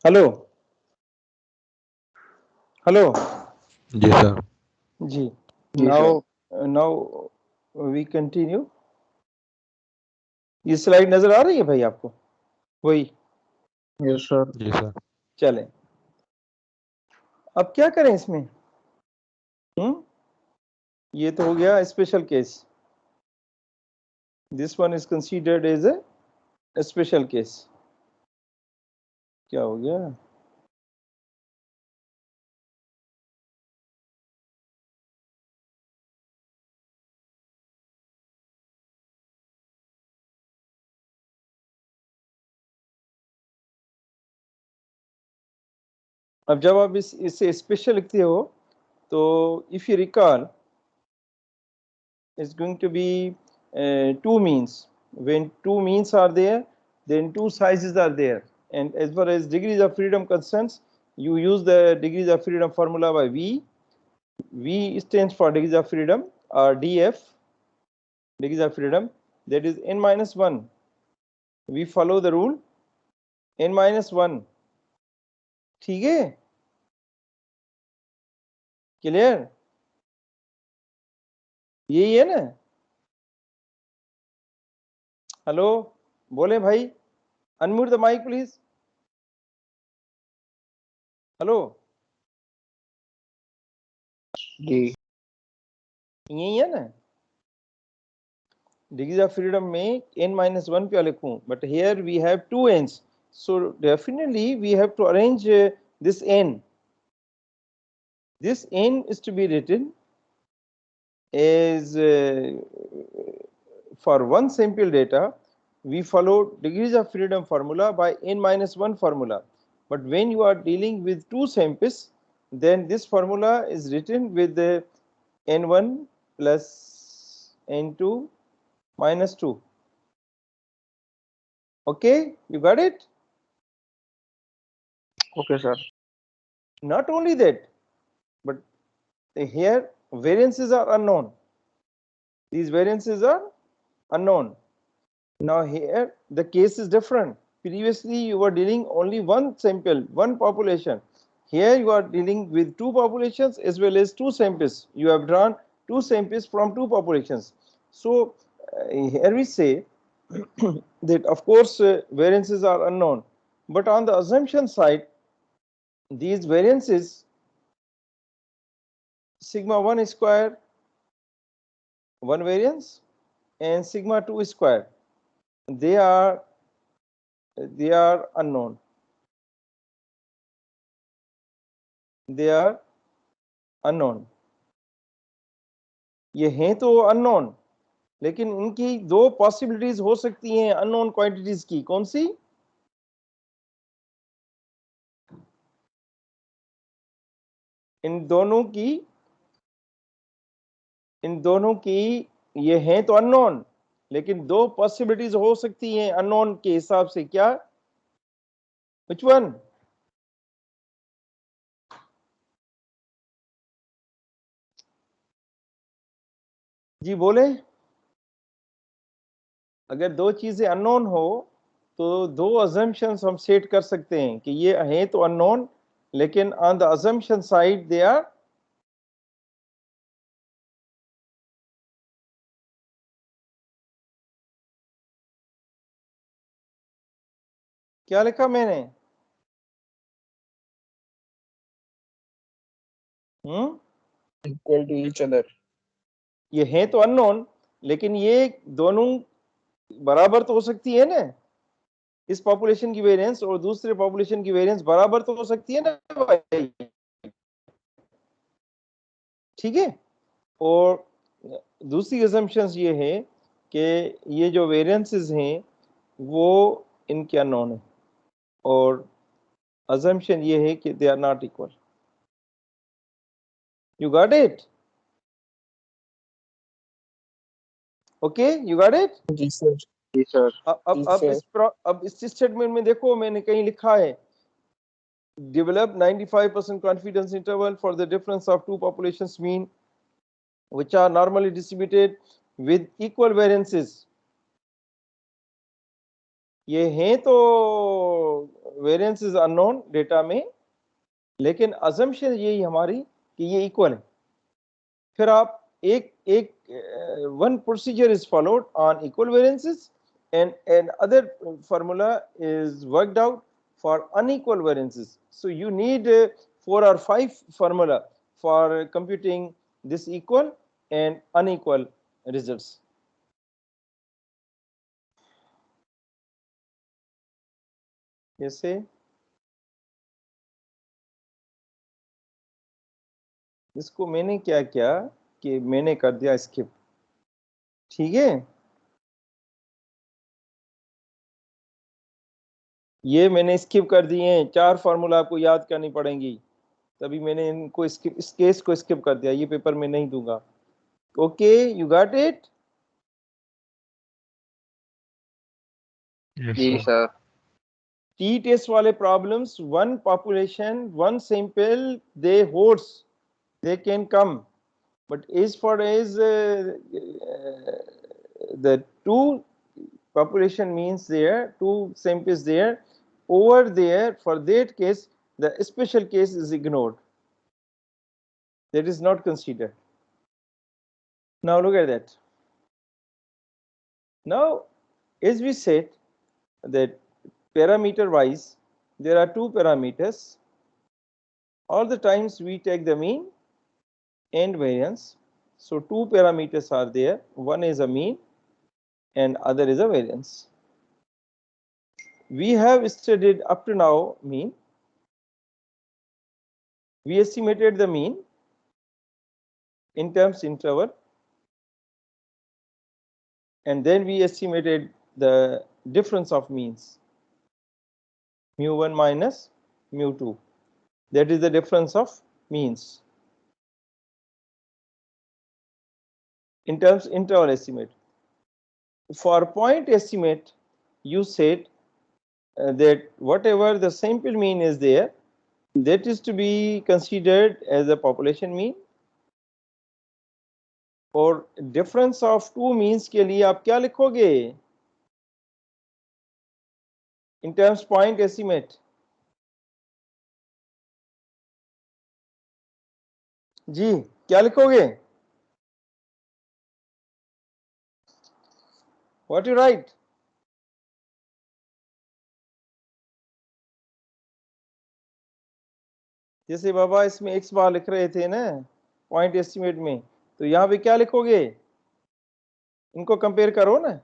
Hello hello जी sir. जी जी नाउ नाउ वी कंटिन्यू। ये स्लाइड नजर आ रही है भाई आपको? वही यस सर। जी सर। चलें, अब क्या करें इसमें? ये तो हो गया special case. This one is considered as a special case. क्या हो गया? अब जब आप इसे स्पेशल लिखते हो तो if you recall it's going to be two means. When two means are there, then two sizes are there, and as far as degrees of freedom concerns, you use the degrees of freedom formula by V stands for degrees of freedom, or DF, degrees of freedom, that is n minus 1. We follow the rule n minus 1. ठीक है? Clear? यही है ना? Hello, बोले भाई, unmute the mic please. Hello, जी यही है ना? degrees of freedom में n minus 1 क्या लिखूं, but here we have two n's, so definitely we have to arrange this n. This n is to be written as for one sample data we follow degrees of freedom formula by n minus 1 formula, but when you are dealing with two samples, then this formula is written with the n1 plus n2 minus 2. Okay, you got it? Okay sir. Not only that, but here variances are unknown. These variances are unknown. Now here the case is different. Previously you were dealing only one sample, one population. Here you are dealing with two populations as well as two samples. You have drawn two samples from two populations. So here we say that of course variances are unknown, but on the assumption side, these variances sigma 1 square, one variance, and sigma 2 square, they are unknown. They are unknown. ये हैं तो unknown, लेकिन इनकी दो possibilities हो सकती हैं unknown quantities की। कौन सी? इन दोनों की ये हैं तो अननोन, लेकिन दो पॉसिबिलिटीज हो सकती हैं अननोन के हिसाब से। क्या? Which one? जी बोले। अगर दो चीजें अननोन हो तो दो अजम्पशंस हम सेट कर सकते हैं कि ये हैं तो अननोन, लेकिन on the assumption side they are क्या लिखा मैंने? Equal to each other. ये हैं तो अननोन, लेकिन ये दोनों बराबर तो हो सकती है ना। इस पॉपुलेशन की वेरिएंस और दूसरे पॉपुलेशन की वेरिएंस बराबर तो हो सकती है ना भाई। ठीक है? और दूसरी असम्पशंस ये है कि ये जो वेरिएंसेस हैं वो इनके अननोन है, और assumption ये है कि they are not equal. You got it? Okay, you got it? जी सर। जी सर। अब इस स्टेटमेंट में देखो, मैंने कहीं लिखा है develop 95% confidence interval for the difference of two populations mean which are normally distributed with equal variances. ये हैं तो वेरिएंस इज अननोन डेटा में, लेकिन assumption यही हमारी कि ये इक्वल है। फिर आप एक एक one procedure is followed on equal variances and other formula is worked out for unequal variances. So you need 4 or 5 formula for computing this equal and unequal results. जैसे इसको मैंने क्या किया कि मैंने कर दिया स्किप, ठीक है। ये मैंने स्किप कर दिए हैं, 4 फार्मूला आपको याद करनी पड़ेंगी, तभी मैंने इनको स्किप, इस केस को स्किप कर दिया, ये पेपर में नहीं दूंगा। Okay, you got it? जी सर। टी टेस्ट वाले problems, one population one sample they holds, they can come, but as far as the two population means there, two samples there, over there for that case the special case is ignored, that is not considered. Now look at that. Now as we said that parameter wise there are two parameters, all the times we take the mean and variance. So two parameters are there, one is a mean and other is a variance. We have studied up to now mean. We estimated the mean in terms interval, and then we estimated the difference of means, mu1 minus mu2, that is the difference of means in terms interval estimate. For point estimate, you said that whatever the sample mean is there, that is to be considered as a population mean, और difference of two means के लिए आप क्या लिखोगे in terms point estimate? जी क्या लिखोगे? What you write? जैसे बाबा इसमें x बार लिख रहे थे ना पॉइंट एस्टिमेट में, तो यहाँ पे क्या लिखोगे? इनको कंपेयर करो ना।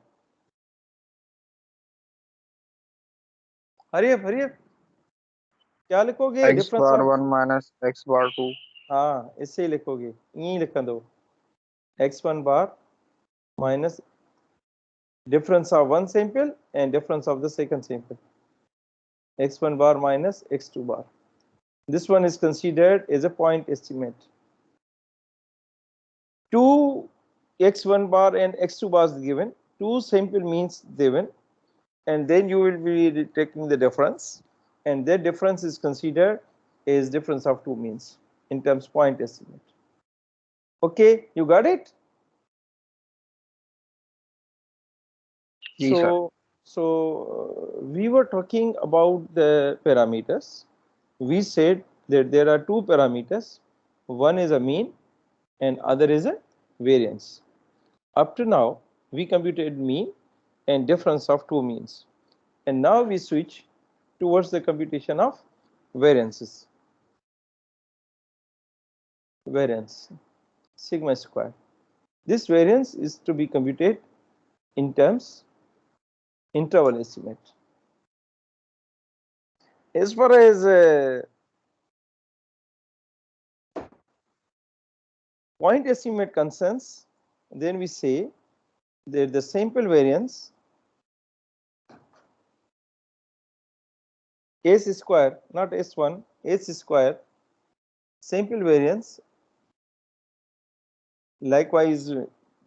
हरिये हरिये क्या लिखोगे? x difference bar of, 1 minus x bar 2. हाँ इससे ही लिखोगे, यही लिखा दो x1 bar minus difference of one sample and difference of the second sample, x1 bar minus x2 bar. This one is considered as a point estimate. Two x1 bar and x2 bars given, two sample means given, and then you will be taking the difference, and that difference is considered as difference of two means in terms point estimate. Okay, you got it? जी sir. So we were talking about the parameters. We said that there are two parameters, one is a mean and other is a variance. Up to now we computed mean and difference of two means, and now we switch towards the computation of variances. Variance sigma square. This variance is to be computed in terms interval estimate. As far as point estimate concerns, then we say that the sample variance S square, not S1, S square, sample variance. Likewise,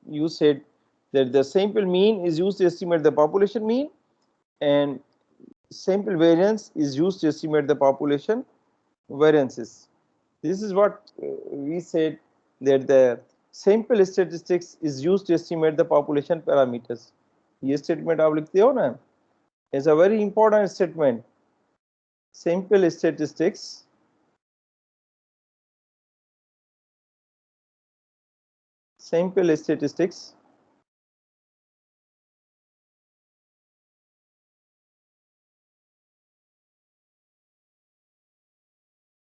you said that the sample mean is used to estimate the population mean, and sample variance is used to estimate the population variances. This is what we said, that the sample statistics is used to estimate the population parameters. ये statement आप लिखते हो ना, is a very important statement. simple statistics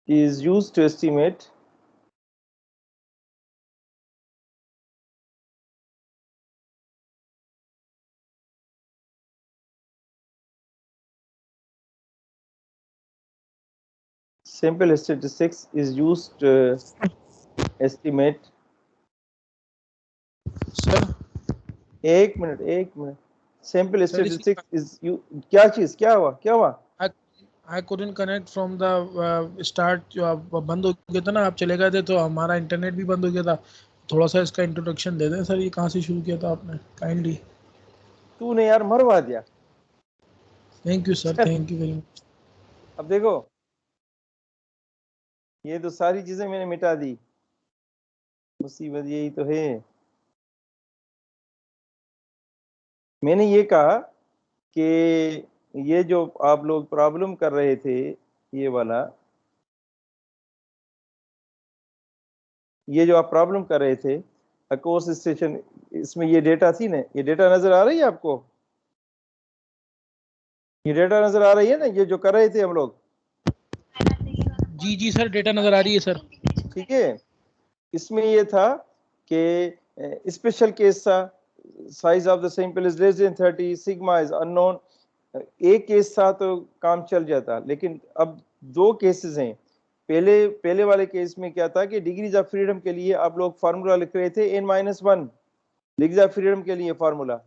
is used to estimate simple statistics is used to estimate sir एक minute simple statistics is you क्या चीज क्या हुआ I couldn't connect from the start. जो आप बंद हो गया था ना, आप चले गए थे तो हमारा इंटरनेट भी बंद हो गया था. थोड़ा सा इसका इंट्रोडक्शन दे दें सर, ये कहाँ से शुरू किया था आपने, काइंडली. तूने यार मरवा दिया. Thank you sir, thank you very much. अब देखो ये तो सारी चीजें मैंने मिटा दी. मुसीबत यही तो है. मैंने ये कहा कि ये जो आप लोग प्रॉब्लम कर रहे थे, ये वाला, ये जो आप प्रॉब्लम कर रहे थे कोर्स स्टेशन, इसमें ये डेटा थी ना, ये डेटा नजर आ रही है आपको? ये डेटा नजर आ रही है ना, ये जो कर रहे थे हम लोग? जी जी सर, डेटा नजर आ रही है सर. ठीक है. इसमें ये था कि स्पेशल केस था, size of the sample is less than 30, sigma is unknown. एक केस था तो काम चल जाता, लेकिन अब दो केसेस हैं. पहले वाले केस में क्या था कि डिग्रीज ऑफ फ्रीडम के लिए आप लोग फार्मूला लिख रहे थे n-1 डिग्रीज ऑफ फ्रीडम के लिए फार्मूला.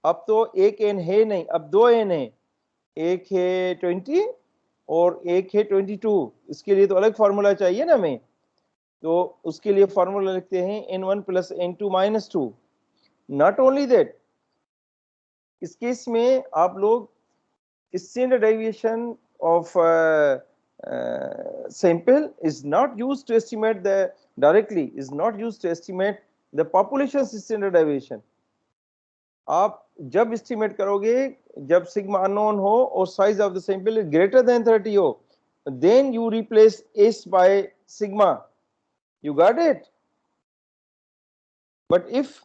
अब तो एक n है नहीं, अब दो n है. एक है 20 और एक है 22. इसके लिए तो अलग फार्मूला चाहिए ना हमें, तो उसके लिए फार्मूला लिखते हैं n1 plus n2 minus 2. Not only that, इस केस में आप लोग standard deviation of sample is not used to estimate the directly, is not used to estimate the population standard deviation. आप जब estimate करोगे जब sigma unknown हो और size of the sample is greater than 30 हो, then you replace s by sigma. You got it? But if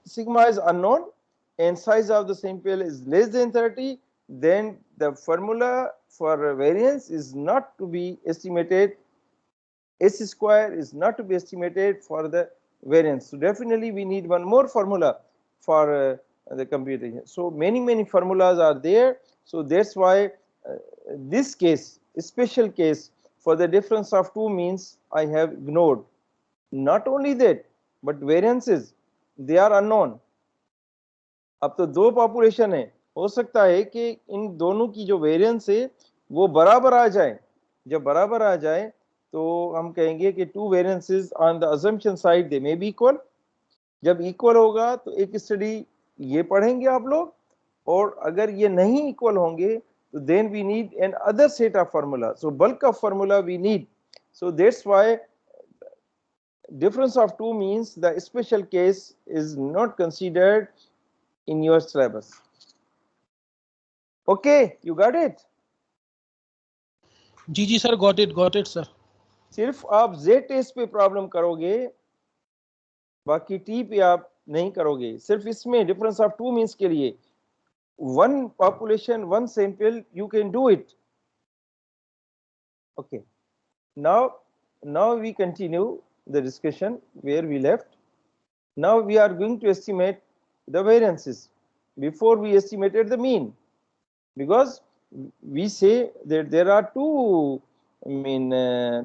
sigma is unknown and size of the sample is less than 30, then the formula for variance is not to be estimated. S square is not to be estimated for the variance. So definitely we need one more formula for the computation. So many formulas are there. So that's why this case, special case for the difference of two means, I have ignored. Not only that, but variances, they are unknown. अब तो दो population है, हो सकता है कि इन दोनों की जो वेरिएंस है वो बराबर आ जाए. जब बराबर आ जाए तो हम कहेंगे कि two variances on the assumption side they may be equal. जब इक्वल होगा तो एक स्टडी ये पढ़ेंगे आप लोग, और अगर ये नहीं इक्वल होंगे तो then we need another set of formula. So bulk of formula we need. So that's why difference of two means the special case is not considered in your syllabus. Okay, you got it? जी जी sir, got it sir. सिर्फ आप Z test पे problem करोगे, बाकी T पे आप नहीं करोगे. सिर्फ इसमें डिफरेंस ऑफ टू मींस के लिए one population, one sample, you can do it. Okay. Now we continue the discussion where we left. Now we are going to estimate the variances. Before we estimated the mean, because we say that there are two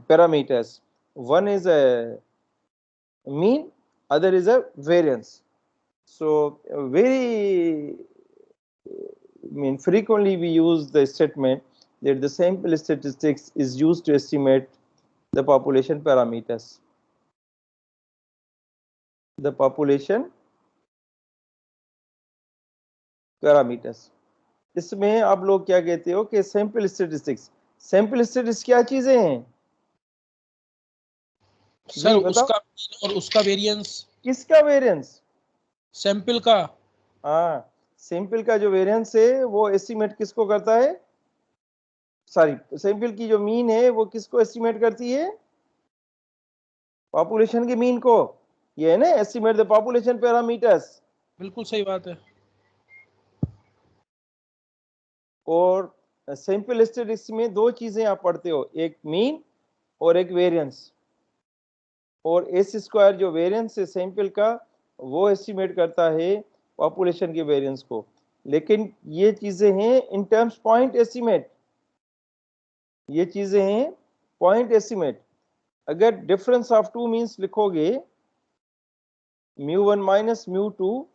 parameters. One is a mean, other is a variance. So very frequently we use the statement that the sample statistics is used to estimate the population parameters. The population parameters. इसमें आप लोग क्या कहते हो कि sample statistics. Sample statistics क्या चीजें हैं सर? उसका और उसका वेरिएंस. किसका वेरिएंस? सैंपल का. हाँ, सैंपल का जो वेरिएंस है वो एस्टिमेट किसको करता है? सॉरी सैंपल की जो मीन है वो किसको एस्टिमेट करती है? पॉपुलेशन के मीन को। ये है ना एस्टिमेट द पॉपुलेशन पैरामीटर्स। बिल्कुल सही बात है। और सैंपल स्टैटिस्टिक्स में दो चीजें आप पढ़ते हो, एक मीन और एक वेरिएंस। और एस स्क्वायर जो वेरिएंस है सैंपल का वो एस्टिमेट करता है पॉपुलेशन के वेरिएंस को। लेकिन ये चीजें हैं इन टर्म्स पॉइंट एस्टिमेट, ये चीजें हैं पॉइंट एस्टिमेट। अगर डिफरेंस ऑफ टू मीन्स लिखोगे μ1 minus μ2,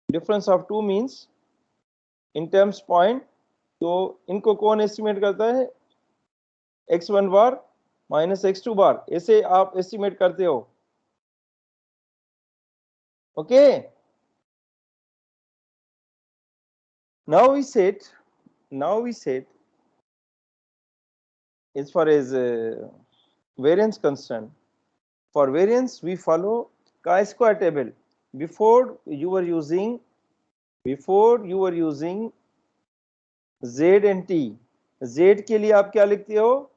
difference of two means in terms point, तो इनको कौन एस्टिमेट करता है? x1 बार माइनस x2 बार, ऐसे आप एस्टिमेट करते हो। Okay, now we said as far as variance concerned, for variance we follow chi-square table. Before you were using z and t, z के लिए आप क्या लिखते हो?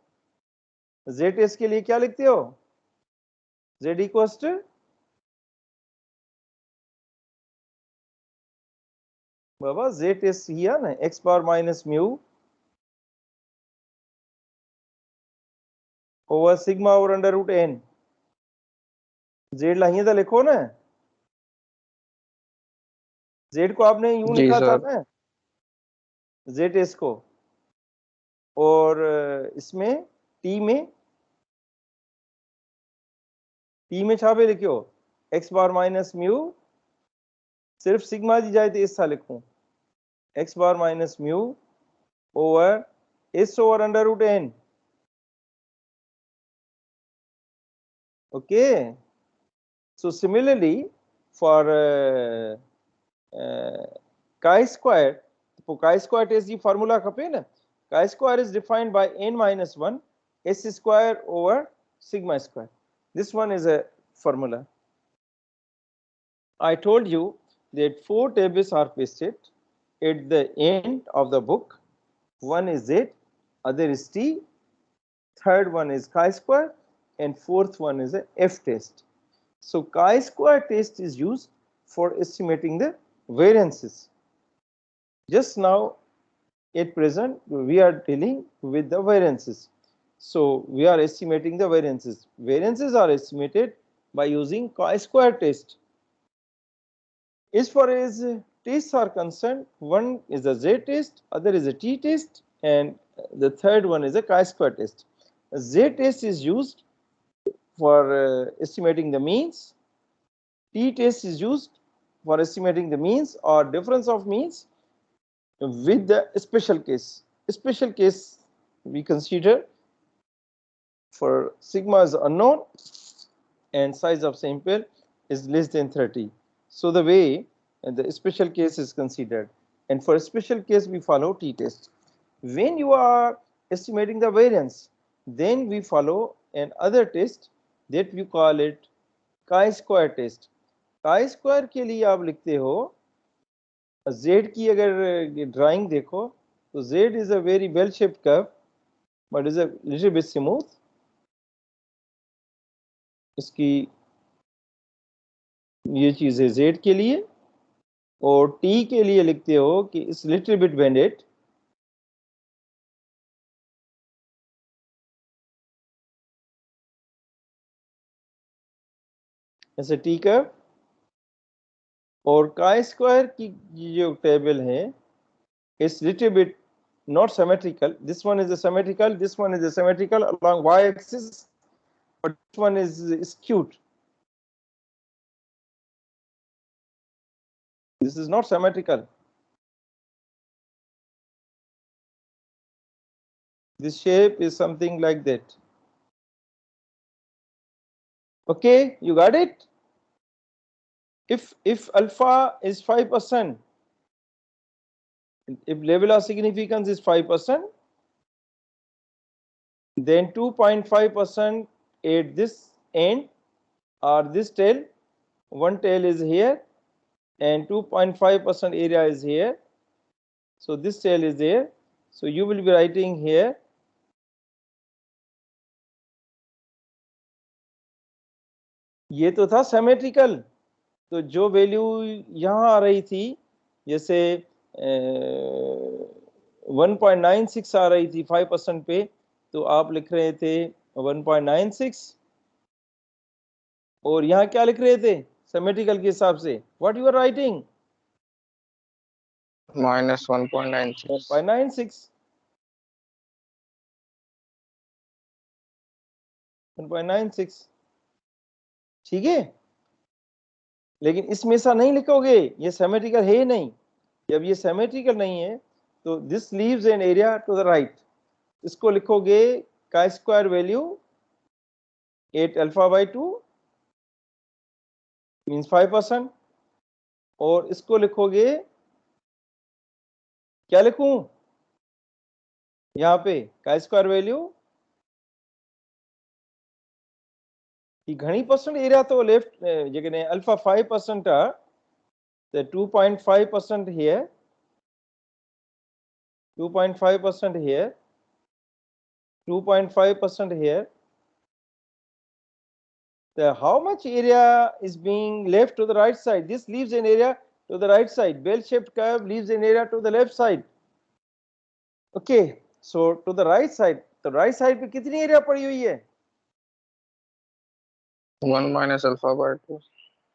z टेस्ट के लिए क्या लिखते हो? z इक्वल्स टू बाबा z टेस्ट किया ना x bar minus mu over sigma over under root n। z लाइए तो लिखो ना, z को आपने यूं जी लिखा था सर। ना z टेस्ट को, और इसमें टी में छापे लिखियो x बार माइनस म्यू, सिर्फ सिग्मा दी जाए तो ऐसा लिखूं x bar minus mu over S over under root n। Okay, so similarly for chi-square, तो chi-square टेस्ट जी फार्मूला खपे ना, chi-square is defined by n minus 1 s square over sigma square. This one is a formula. I told you that 4 tables are pasted at the end of the book. One is Z, other is T, third one is chi-square, and fourth one is a F test. So chi-square test is used for estimating the variances. Just now at present we are dealing with the variances. So we are estimating the variances. Variances are estimated by using chi-square test. As far as tests are concerned, one is a Z test, other is a T test, and the third one is a chi-square test. A Z test is used for estimating the means. T test is used for estimating the means or difference of means with the special case. Special case we consider for sigma is unknown and size of sample is less than 30. So the way the special case is considered, and for special case we follow t test. When you are estimating the variance, then we follow another test that we call it chi-square test. chi-square के लिए आप लिखते हो z की अगर drawing देखो तो z is a very well shaped curve but is a little bit smooth. इसकी ये चीज है z के लिए, और t के लिए लिखते हो कि इट्स लिटिल बिट बेंडेड। ऐसे t का, और chi-square की जो टेबल है it's little bit not symmetrical. This one is a symmetrical, this one is a symmetrical along y-axis, but this one is skewed. This is not symmetrical. This shape is something like that. Okay, you got it? If alpha is 5%, if level of significance is 5%, then 2.5% at this end or this tail, one tail is here and 2.5% area is here, so this tail is there, So you will be writing here ये तो था symmetrical, तो जो value यहाँ आ रही थी जैसे 1.96 आ रही थी 5% पे, तो आप लिख रहे थे 1.96, और यहाँ क्या लिख रहे थे symmetrical के हिसाब से, what you are writing? minus 1.96. 1.96. 1.96, ठीक है। लेकिन इसमें ऐसा नहीं लिखोगे, ये सिमेट्रिकल है ही नहीं। जब ये सिमेट्रिकल नहीं है तो this leaves an area to the right, इसको लिखोगे का square value 8 alpha by 2 means 5%, और इसको लिखोगे, क्या लिखूं यहाँ पे का स्क्वायर वैल्यू ಈ घणी परसेंट एरिया तो लेफ्ट जेकॾहिं अल्फा 5% आहे त 2.5% here, 2.5% here, 2.5% here. How much area is being left to the right side? This leaves an area to the right side. Bell-shaped curve leaves an area to the left side. Okay, so to the right side, तो right side पे कितनी area पड़ी हुई है? 1 minus alpha by 2.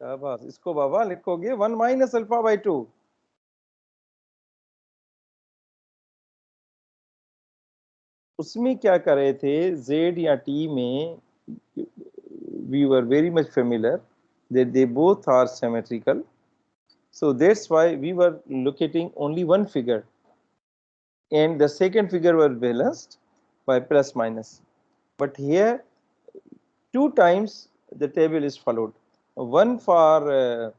बस इसको बाबा लिखोगे 1 minus alpha by 2. उसमें क्या कर रहे थे Z या T में, we were very much familiar that they both are symmetrical, so that's why we were locating only one figure and the second figure was balanced by plus minus. But here 2 times the table is followed, one for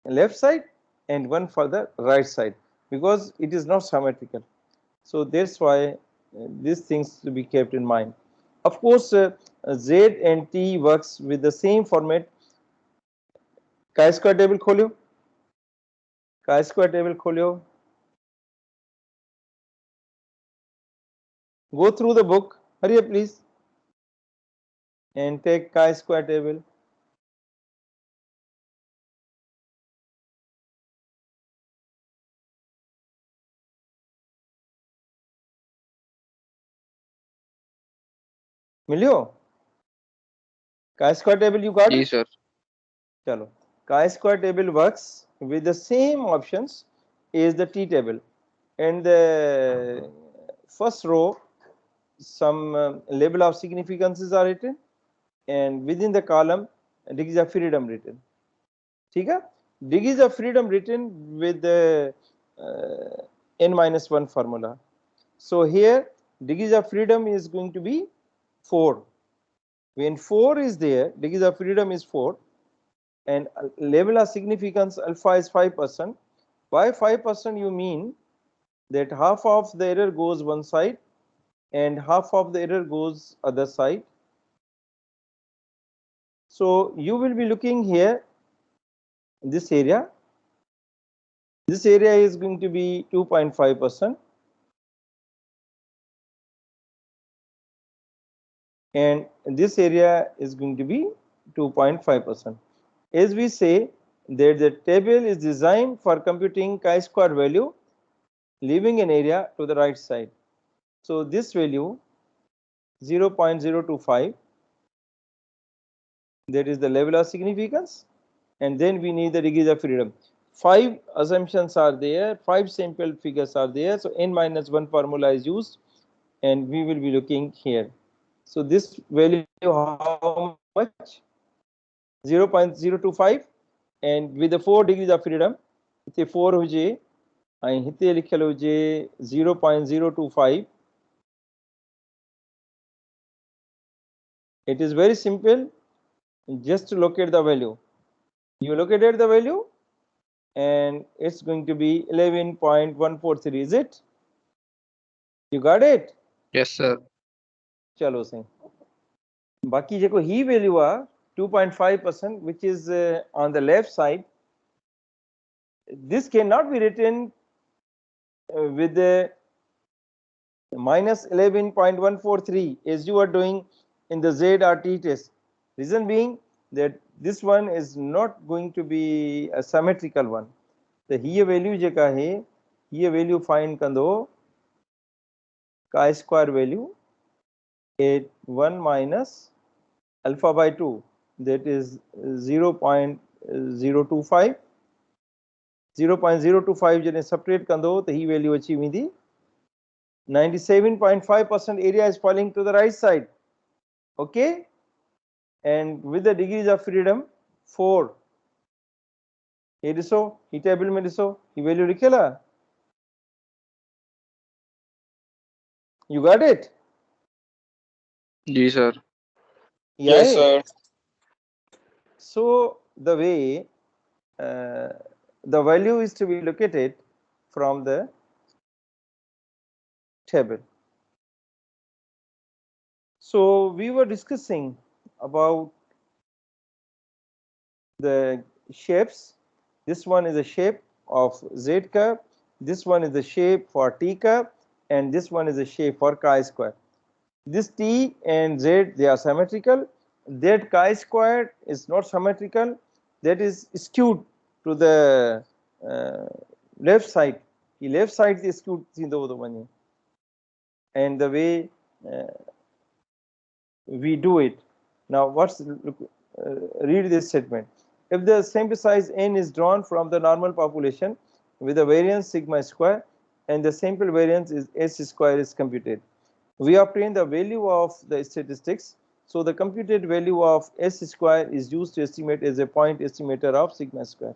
left side and one for the right side, because it is not symmetrical. So that's why these things to be kept in mind. Of course, Z and T works with the same format. chi-square table खोलो, chi-square table खोलो. Go through the book, hurry up please, and take chi-square table. मिलियो? chi-square table you got जी it? Sir. चलो, chi-square table works with the same options as the T table. And the first row, some label of significances are written, and within the column degrees of freedom written. ठीक है? Degrees of freedom written with the n-1 formula. So here degrees of freedom is going to be 4. When 4 is there, degrees of freedom is 4, and level of significance alpha is 5%. By 5% you mean that half of the error goes one side and half of the error goes other side. So you will be looking here, this area. This area is going to be 2.5%. And this area is going to be 2.5%. As we say that the table is designed for computing chi-square value, leaving an area to the right side. So this value 0.025, that is the level of significance, and then we need the degrees of freedom. 5 assumptions are there, 5 sample figures are there, so n-1 formula is used, and we will be looking here. So this value how much? 0.025, and with the 4 degrees of freedom, इते 4 हुजे ऐं हिते लिखियल हुजे 0.025. It is very simple, just to locate the value. You located the value and it's going to be 11.143, is it? You got it? Yes sir. चलो सही. बाकी जेको ही वैल्यू आहे 2.5%, which is on the left side, this cannot be written with the minus 11.143 as you are doing in the ZRT test. Reason being that this one is not going to be a symmetrical one. The here value जेका है here value find कंदो chi square value at 1 minus alpha by 2, that is 0.025. 0.025 जॾहिं separate कंदो त ही value अची वेंदी 97.5% area is falling to the right side. Okay, and with the degrees of freedom 4. ये ॾिसो ही टेबल में ॾिसो ही value लिखियल आहे. You got it? जी sir. Yeah. Yes sir. So the way the value is to be located from the table. So we were discussing about the shapes. This one is a shape of Z curve, this one is the shape for T curve, and this one is a shape for chi square. This T and Z, they are symmetrical. That chi square is not symmetrical, that is skewed to the left side. The left side is skewed थींदो वधो वञे. And the way we do it. Now read this statement. If the sample size n is drawn from the normal population with a variance sigma square and the sample variance is s square is computed, we obtain the value of the statistics. So the computed value of s square is used to estimate as a point estimator of sigma square.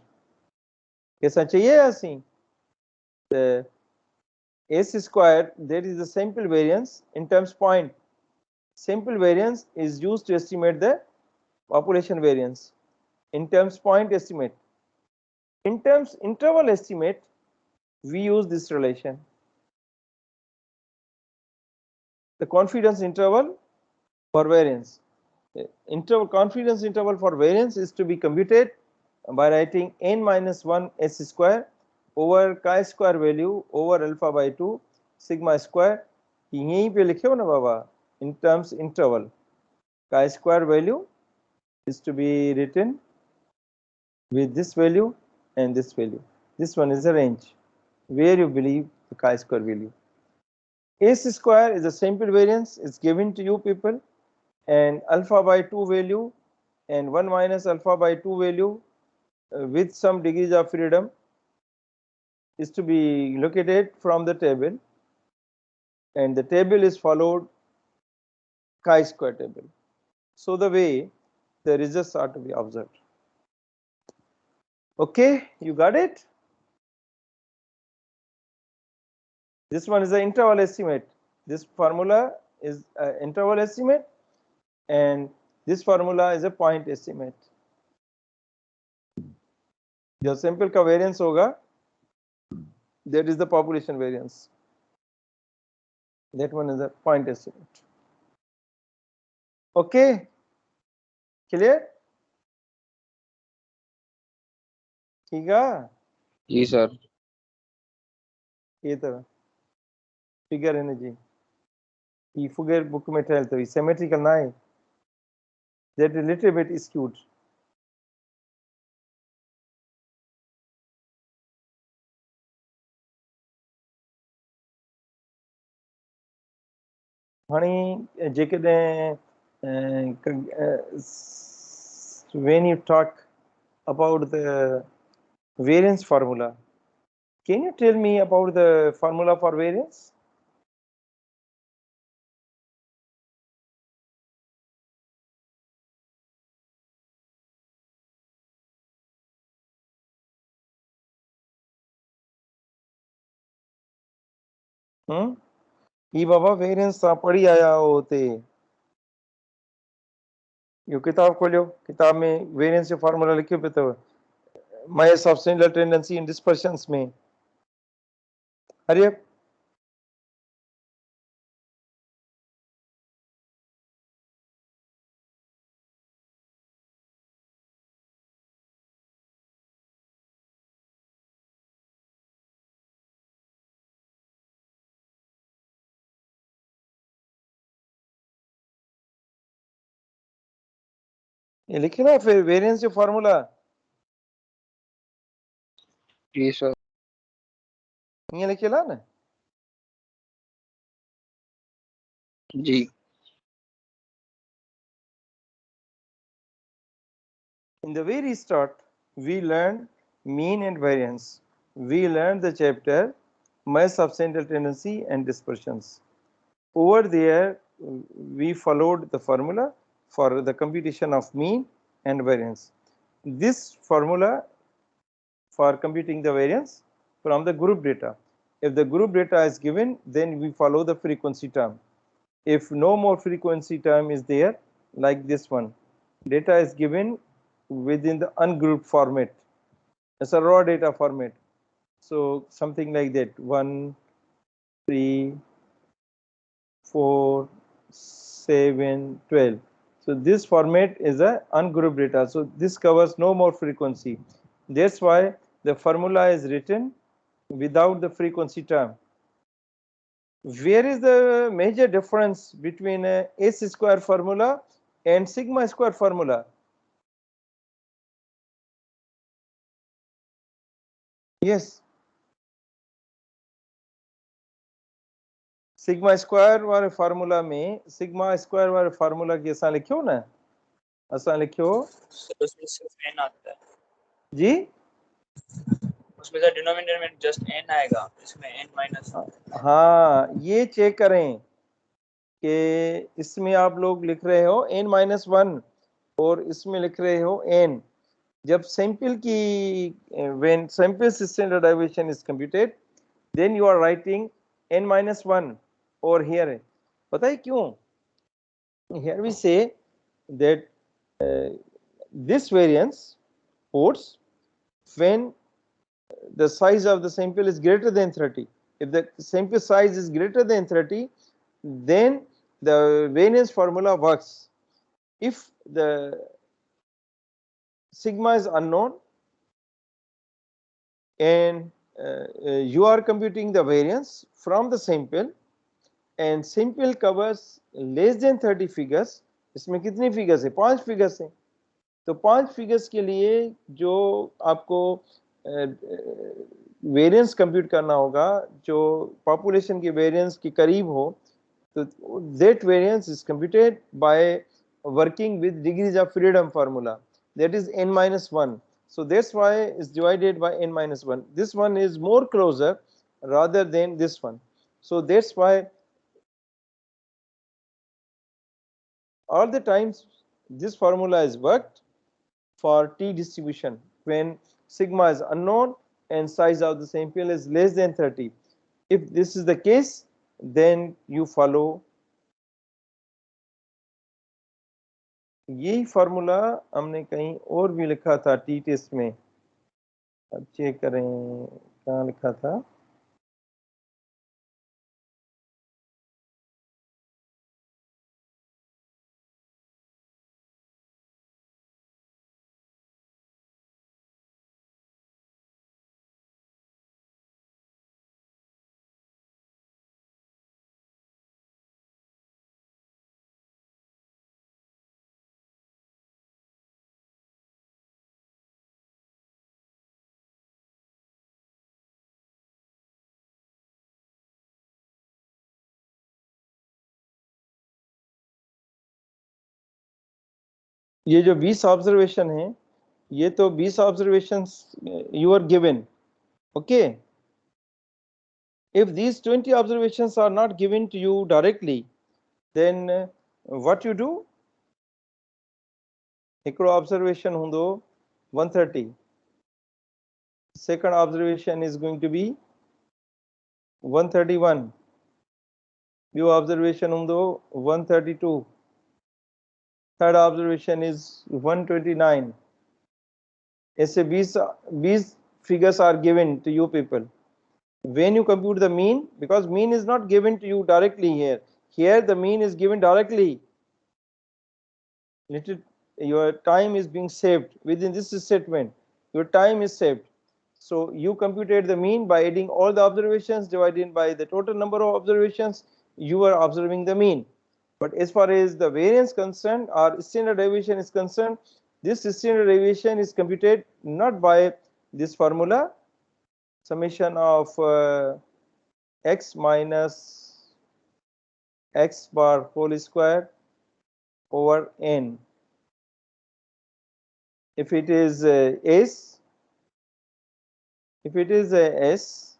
कैसा चाहिए ऐसी? The s square, that is the sample variance in terms point. Sample variance is used to estimate the population variance in terms point estimate. In terms interval estimate, we use this relation. The confidence interval for variance. Confidence interval for variance is to be computed by writing n minus 1 s square over chi square value over alpha by 2 sigma square. यहीं पे लिखे हो ना बाबा, in terms interval. Chi square value is to be written with this value and this value. This one is a range where you believe the chi square value. S square is a sample variance, it's given to you people, and alpha by 2 value and 1 minus alpha by 2 value with some degrees of freedom is to be located from the table, and the table is followed chi square table. So the way the results are to be observed. Okay, you got it? This one is the interval estimate. This formula is an interval estimate, and this formula is a point estimate. जो sample का variance होगा, that is the population variance. That one is a point estimate. Okay, clear? ठीक है? जी sir. ये तो figure energy. ये figure book में ठहर तो symmetrical ना है. That is little bit skewed. हाणे जेकॾहिं when you talk about the variance formula, can you tell me about the formula for variance? ये बाबा वेरिएंस तव्हां पढ़ी आया हो हुते. इहो किताब खोलियो, किताब में वेरिएंस जो फॉर्मूला लिखियो पियो अथव, माइस ऑफ सिंगुलर टेंडेंसी इन डिस्पर्शंस में. Hurry up. ये लिखे ना फिर वेरिएंस जो फार्मूला जी सर। ये लिखे ला ना जी। in the very start we learned mean and variance. We learned the chapter mass of central tendency and dispersions. Over there we followed the formula for the computation of mean and variance. This formula for computing the variance from the group data. If the group data is given, then we follow the frequency term. If no more frequency term is there, like this one, data is given within the ungrouped format. It's a raw data format. So something like that, 1, 3, 4, 7, 12. So this format is a ungrouped data. So this covers no more frequency. That's why the formula is written without the frequency term. Where is the major difference between a S square formula and sigma square formula? Yes. Sigma square वाले formula में sigma square वाले formula की असां लिखियो ना असां लिखियो उसमें सिर्फ n आता है जी उसमें से डिनोमिनेटर में जस्ट n आएगा इसमें n माइनस हाँ ये चेक करें कि इसमें आप लोग लिख रहे हो n-1 और इसमें लिख रहे हो n जब सैंपल की when sample standard deviation is computed then you are writing n-1 over here पता है क्यों here we say that this variance holds when the size of the sample is greater than 30. If the sample size is greater than 30, then the variance formula works. If the sigma is unknown and you are computing the variance from the sample and sample covers less than 30 figures, इसमें कितनी figures है 5 figures हैं तो 5 figures के लिए जो आपको variance compute करना होगा जो पॉपुलेशन के वेरिएंस के करीब हो तो that variance is computed by working with degrees of freedom formula that is n-1 so that's why it's divided by n-1 this one is more closer rather than this one so that's why all the times this formula is worked for t distribution when sigma is unknown and size of the sample is less than 30 if this is the case then you follow यही formula हमने कहीं और भी लिखा था T test में अब check करें कहाँ लिखा था ये जो 20 ऑब्जर्वेशन है ये तो 20 observations you are given okay if these 20 observations are not given to you directly then what you do हिकिड़ो observation हूंदो 130 second observation is going to be 131 ॿियो observation हूंदो 132 third observation is 129 ऐसे 20 figures are given to you people when you compute the mean because mean is not given to you directly here the mean is given directly your time is being saved within this statement your time is saved so you computed the mean by adding all the observations divided by the total number of observations you are observing the mean but as far as the variance concerned or standard deviation is concerned This standard deviation is computed not by this formula, summation of x minus x bar whole square over n. If it is S, if it is S,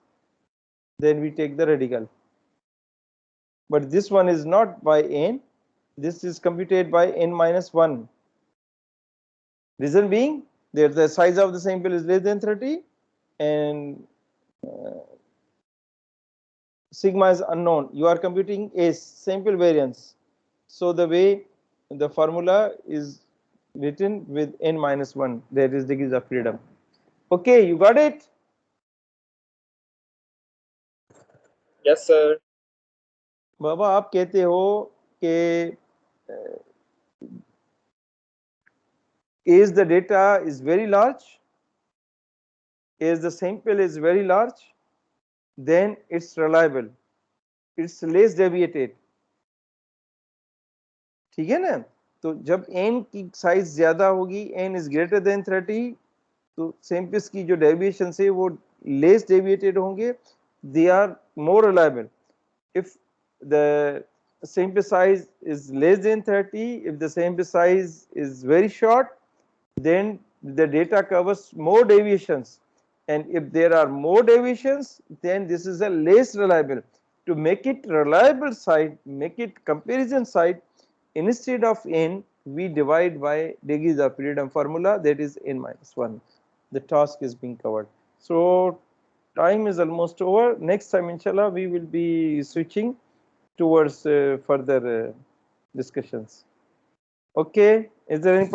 then we take the radical. But this one is not by n, this is computed by n minus 1. Reason being that the size of the sample is less than 30 and sigma is unknown. You are computing a sample variance. So the way the formula is written with n minus 1, that is degrees of freedom. Okay, you got it? Yes, sir. बाबा आप कहते हो कि as the data is very large, as the sample is very large, then it's reliable, it's less deviated. ठीक है ना? तो जब n की साइज ज्यादा होगी, n is greater than 30, तो सैंपल्स की जो डेविएशन है वो लेस डेविएटेड होंगे, they are more reliable. If the sample size is less than 30, if the sample size is very short, then the data covers more deviations, and if there are more deviations, then this is a less reliable. To make it reliable side, make it comparison side, instead of n, we divide by degrees of freedom formula, that is n minus 1. The task is being covered. So time is almost over. Next time, inshallah, we will be switching towards further discussions. Okay, is there any